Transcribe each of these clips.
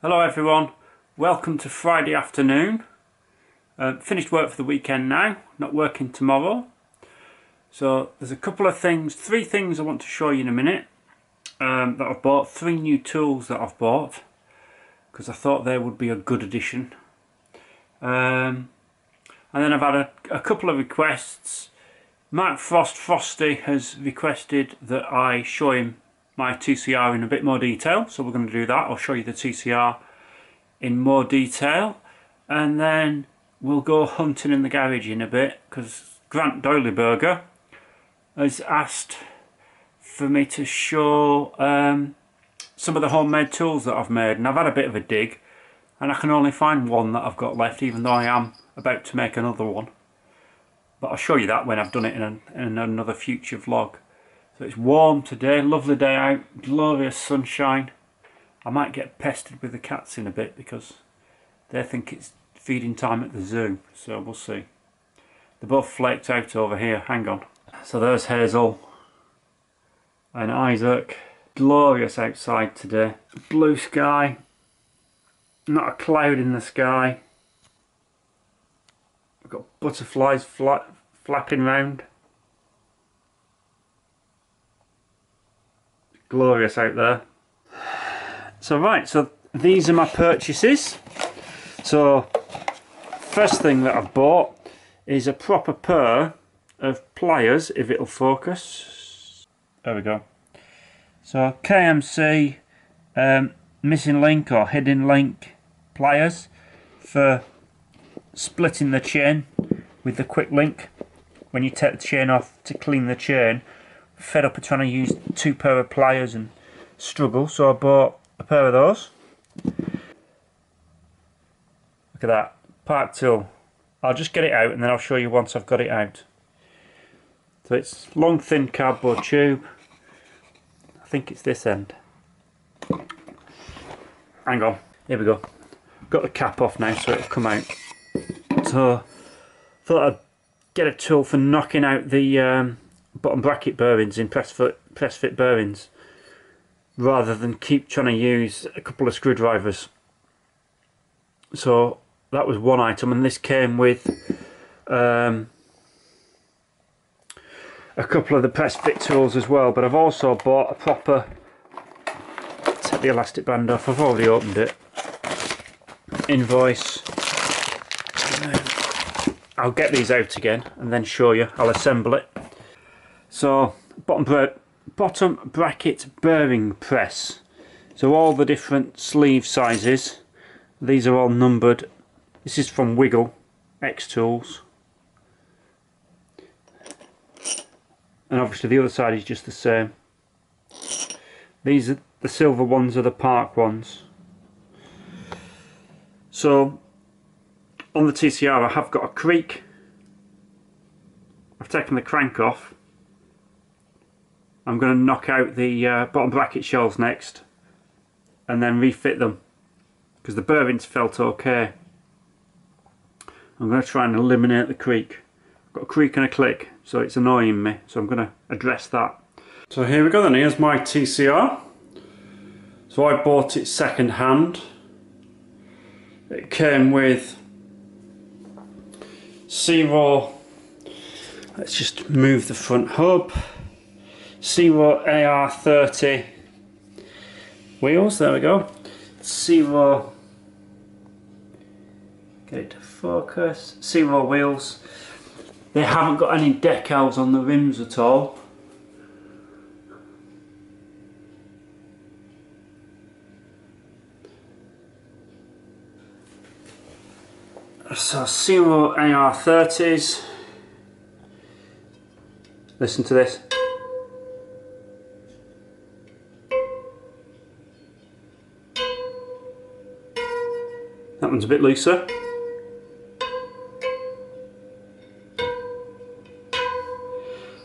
Hello everyone, welcome to Friday afternoon. Finished work for the weekend now, not working tomorrow. So there's a couple of things, three things I want to show you in a minute that I've bought, three new tools that I've bought because I thought they would be a good addition. And then I've had a couple of requests. Frosty has requested that I show him my TCR in a bit more detail, so we're going to do that. I'll show you the TCR in more detail, and then we'll go hunting in the garage in a bit because Grant Doyleyburger has asked for me to show some of the homemade tools that I've made, and I've had a bit of a dig and I can only find one that I've got left, even though I am about to make another one. But I'll show you that when I've done it in another future vlog. So it's warm today, lovely day out, glorious sunshine. I might get pestered with the cats in a bit because they think it's feeding time at the zoo, so we'll see. They're both flaked out over here, hang on. So there's Hazel and Isaac. Glorious outside today. Blue sky, not a cloud in the sky. We've got butterflies flapping round. Glorious out there. So these are my purchases. So first thing that I've bought is a proper pair of pliers, if it'll focus. There we go. So KMC missing link or hidden link pliers for splitting the chain with the quick link. When you take the chain off to clean the chain, fed up of trying to use two pair of pliers and struggle, so I bought a pair of those. Look at that, park tool. I'll just get it out and then I'll show you once I've got it out. So it's long thin cardboard tube. I think it's this end. Hang on, here we go. Got the cap off now so it'll come out. So thought I'd get a tool for knocking out the bottom bracket bearings in press fit bearings, rather than keep trying to use a couple of screwdrivers. So that was one item, and this came with a couple of the press fit tools as well. But I've also bought a proper, take the elastic band off, I've already opened it, invoice. I'll get these out again and then show you, I'll assemble it. So bottom bracket bearing press. So all the different sleeve sizes, these are all numbered. This is from Wiggle X Tools, and obviously the other side is just the same. These are the silver ones, are the Park ones. So on the TCR I have got a creak. I've taken the crank off. I'm going to knock out the bottom bracket shells next and then refit them because the bearings felt okay. I'm going to try and eliminate the creak. I've got a creak and a click, so it's annoying me, so I'm going to address that. So here we go then, here's my TCR. So I bought it second hand. It came with Zero, let's just move the front hub, Zero AR30 wheels, there we go. Zero, get it to focus, Zero wheels. They haven't got any decals on the rims at all. So Zero AR30s. Listen to this. That one's a bit looser.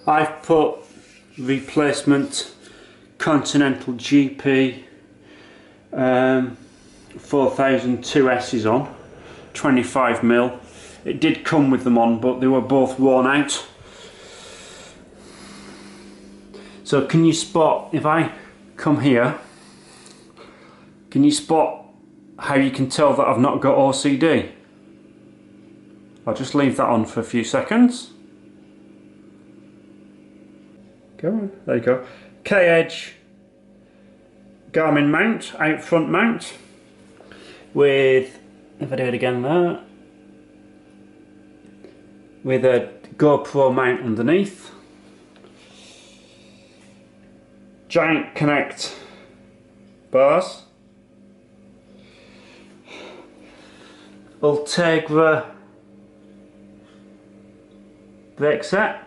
I've put replacement Continental GP 4002S's on, 25mm. It did come with them on, but they were both worn out. So can you spot, if I come here, can you spot how you can tell that I've not got OCD. I'll just leave that on for a few seconds. Go on, there you go. K-Edge Garmin mount, out front mount, with, if I do it again there, with a GoPro mount underneath. Giant Connect bars. Ultegra brake set.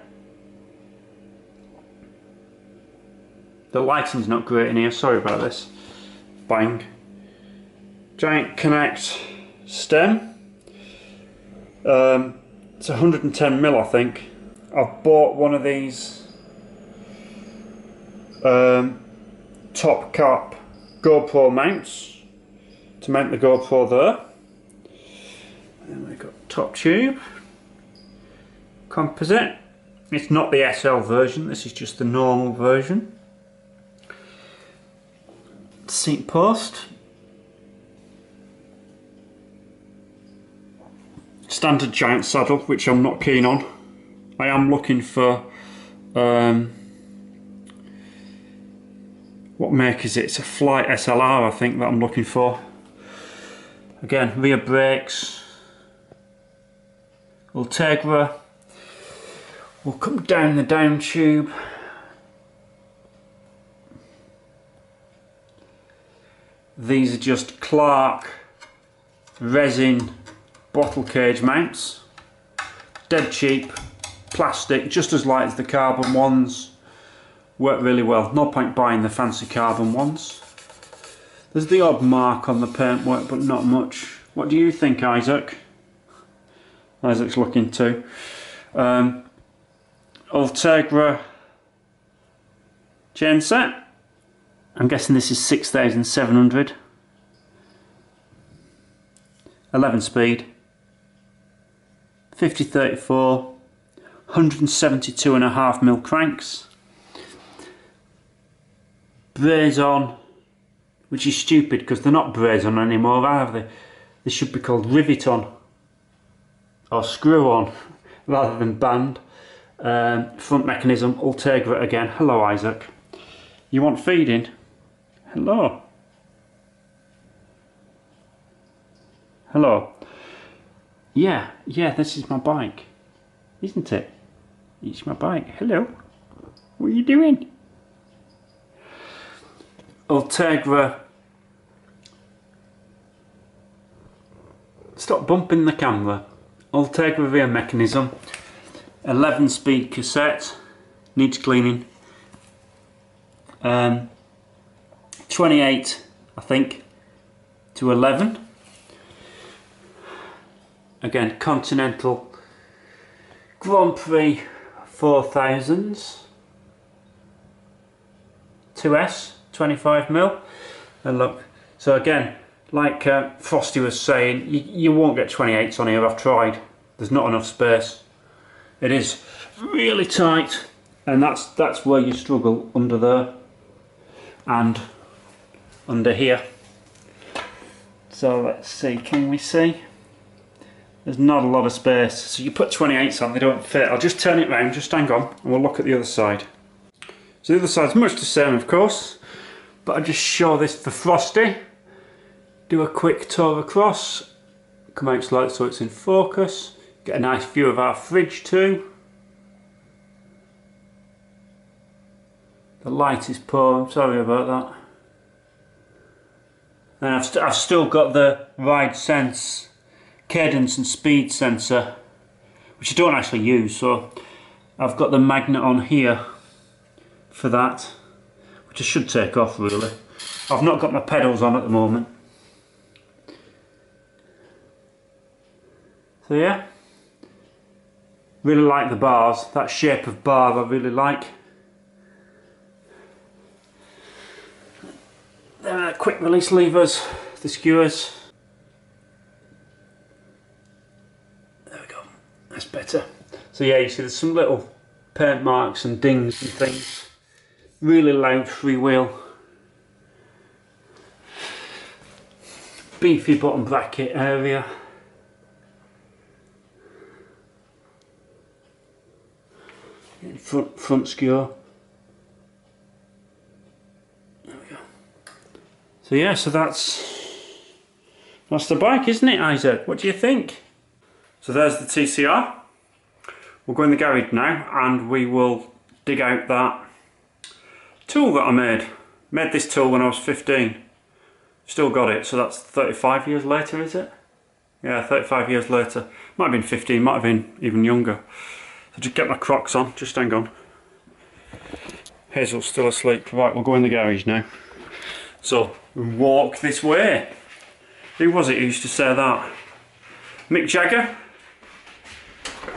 The lighting's not great in here, sorry about this. Bang. Giant Connect stem. It's 110mm, I think. I've bought one of these top cap GoPro mounts to mount the GoPro there. And we've got top tube, composite. It's not the SL version, this is just the normal version. Seat post. Standard giant saddle, which I'm not keen on. I am looking for what make is it? It's a Flight SLR, I think, that I'm looking for. Again, rear brakes. Ultegra. We'll come down the down tube. These are just Clark resin bottle cage mounts. Dead cheap, plastic, just as light as the carbon ones. Work really well. No point buying the fancy carbon ones. There's the odd mark on the paintwork, but not much. What do you think, Isaac? Isaac's looking too. Ultegra chain set. I'm guessing this is 6,700. 11 speed. 50-34. 172.5mm cranks. Braze on, which is stupid because they're not braze on anymore, are they? They should be called rivet on or screw on rather than band. Front mechanism, Ultegra again. Hello, Isaac. You want feeding? Hello. Hello. Yeah, this is my bike, isn't it? It's my bike. Hello. What are you doing? Ultegra. Stop bumping the camera. Ultegra rear mechanism. 11 speed cassette. Needs cleaning. 28, I think, to 11. Again, Continental Grand Prix 4000s. 2S. 25mm. And look, so again, like Frosty was saying, you won't get 28s on here. I've tried. There's not enough space. It is really tight, and that's where you struggle, under there and under here. So let's see, can we see? There's not a lot of space, so you put 28s on, they don't fit. I'll just turn it round, just hang on, and we'll look at the other side. So the other side's much the same, of course. But I'll just show this for Frosty. Do a quick tour across. Come out slightly so it's in focus. Get a nice view of our fridge too. The light is poor, I'm sorry about that. And I've still got the ride sense, cadence and speed sensor, which I don't actually use, so I've got the magnet on here for that, which I should take off really. I've not got my pedals on at the moment. So yeah, really like the bars. That shape of bar I really like. There are quick release levers, the skewers. There we go, that's better. So yeah, you see there's some little paint marks and dings and things. Really loud freewheel. beefy bottom bracket area. Front skewer. There we go. So yeah, so that's the bike, isn't it, Isaac? What do you think? So there's the TCR. We'll go in the garage now and we will dig out that tool that I made. Made this tool when I was 15. Still got it, so that's 35 years later, is it? Yeah, 35 years later. Might have been 15, might have been even younger. So just get my Crocs on, just hang on. Hazel's still asleep. Right, we'll go in the garage now. So, walk this way. Who was it who used to say that? Mick Jagger?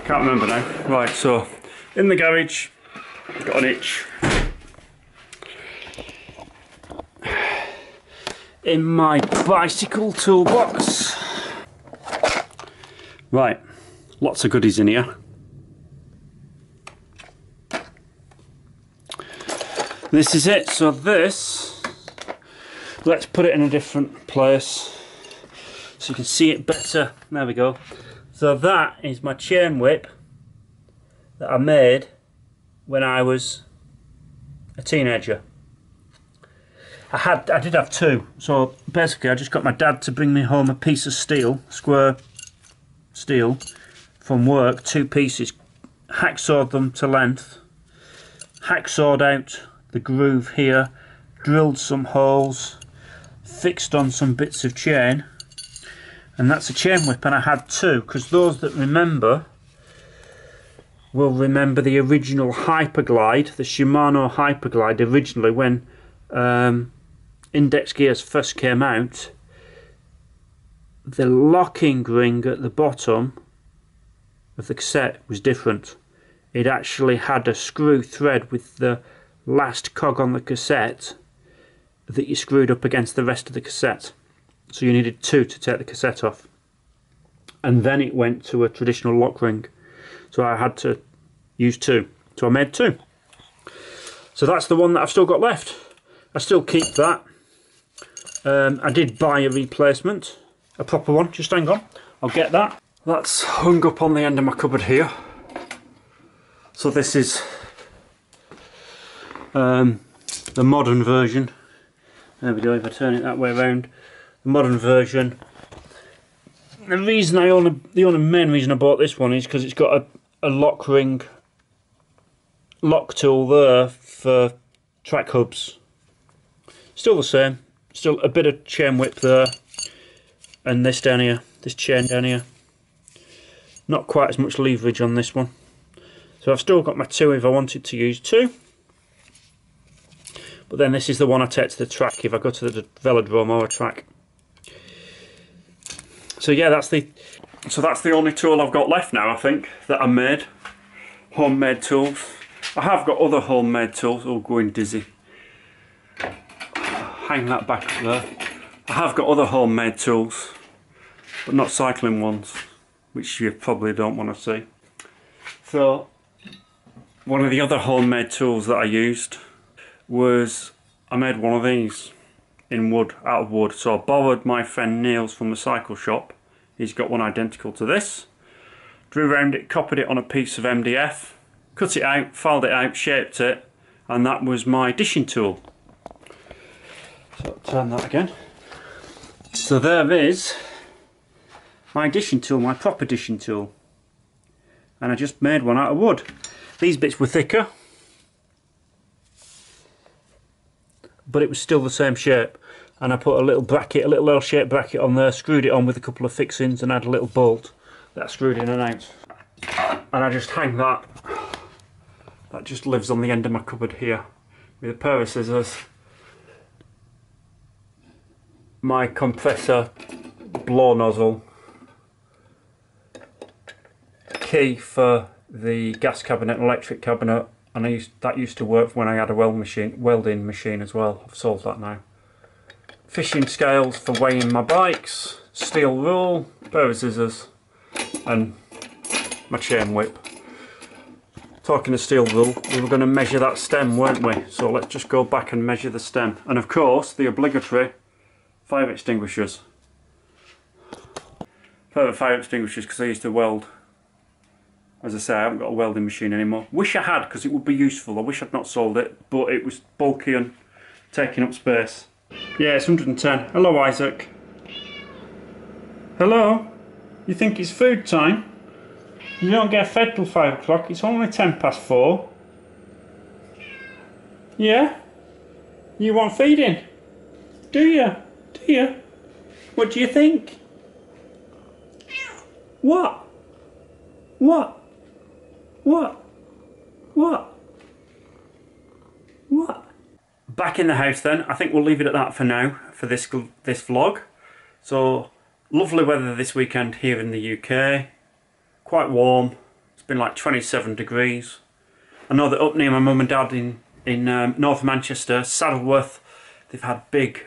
Can't remember now. Right, so, in the garage, got an itch. In my bicycle toolbox. Right, lots of goodies in here. This is it. So this, let's put it in a different place so you can see it better. There we go. So that is my chain whip that I made when I was a teenager. I did have two. So basically I just got my dad to bring me home a piece of steel, square steel from work, 2 pieces, hacksawed them to length, hacksawed out the groove here, drilled some holes, fixed on some bits of chain, and that's a chain whip. And I had 2 because those that remember will remember the original Hyperglide, the Shimano Hyperglide. Originally when index gears first came out, the locking ring at the bottom of the cassette was different. It actually had a screw thread with the last cog on the cassette that you screwed up against the rest of the cassette. So you needed 2 to take the cassette off. And then it went to a traditional lock ring. So I had to use 2. So I made 2. So that's the one that I've still got left. I still keep that. I did buy a replacement, a proper one. Just hang on, I'll get that. That's hung up on the end of my cupboard here. So this is the modern version. There we go, if I turn it that way around. The modern version. The reason the only main reason I bought this one is because it's got a lock ring, lock tool there for track hubs. Still the same, still a bit of chain whip there, and this down here, this chain down here. Not quite as much leverage on this one. So I've still got my 2 if I wanted to use 2. But then this is the one I take to the track if I go to the velodrome or a track. So yeah, that's the only tool I've got left now, I think, that I made. Homemade tools. I have got other homemade tools. Oh, going dizzy. Hang that back up there. I have got other homemade tools, but not cycling ones, which you probably don't want to see. So one of the other homemade tools that I used was, I made one of these in wood, out of wood. So I borrowed my friend Neil's from the cycle shop. He's got one identical to this. Drew around it, copied it on a piece of MDF, cut it out, filed it out, shaped it, and that was my dishing tool. So turn that again. So there is my dishing tool, my proper dishing tool. And I just made one out of wood. These bits were thicker, but it was still the same shape. And I put a little bracket, a little L-shaped bracket on there, screwed it on with a couple of fixings and had a little bolt that I screwed in and out. And I just hang that. That just lives on the end of my cupboard here with a pair of scissors, my compressor blow nozzle, key for the gas cabinet and electric cabinet, and that used to work when I had a welding machine as well. I've sold that now. Fishing scales for weighing my bikes, steel rule, pair of scissors, and my chain whip. Talking of steel rule, we were going to measure that stem, weren't we? So let's just go back and measure the stem. And of course, the obligatory fire extinguishers. Further fire extinguishers because I used to weld. As I say, I haven't got a welding machine anymore. Wish I had, because it would be useful. I wish I'd not sold it, but it was bulky and taking up space. Yeah, it's 110. Hello, Isaac. Hello? You think it's food time? You don't get fed till 5 o'clock. It's only 4:10. Yeah? You want feeding? Do you? Do you? What do you think? What? What? What? What? What? Back in the house then. I think we'll leave it at that for now, for this vlog. So, lovely weather this weekend here in the UK. Quite warm. It's been like 27 degrees. I know that up near my mum and dad in North Manchester, Saddleworth, they've had big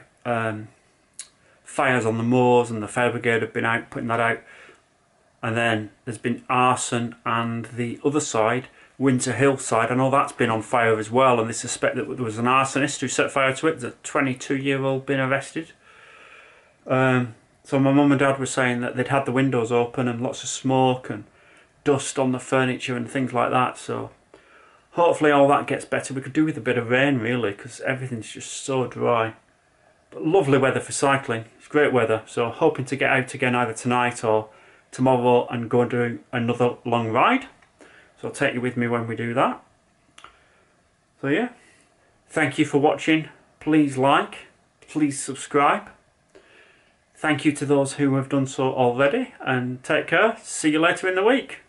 fires on the moors, and the fire brigade have been out putting that out. And then there's been arson, and the other side, Winter Hill side, I know that's been on fire as well, and they suspect that there was an arsonist who set fire to it. There's a 22-year-old been arrested. So my mum and dad were saying that they'd had the windows open and lots of smoke and dust on the furniture and things like that. So hopefully all that gets better. We could do with a bit of rain really, because everything's just so dry. But lovely weather for cycling. It's great weather. So hoping to get out again either tonight or tomorrow and go and do another long ride. So I'll take you with me when we do that. So yeah, thank you for watching. Please like, please subscribe. Thank you to those who have done so already, and take care. See you later in the week.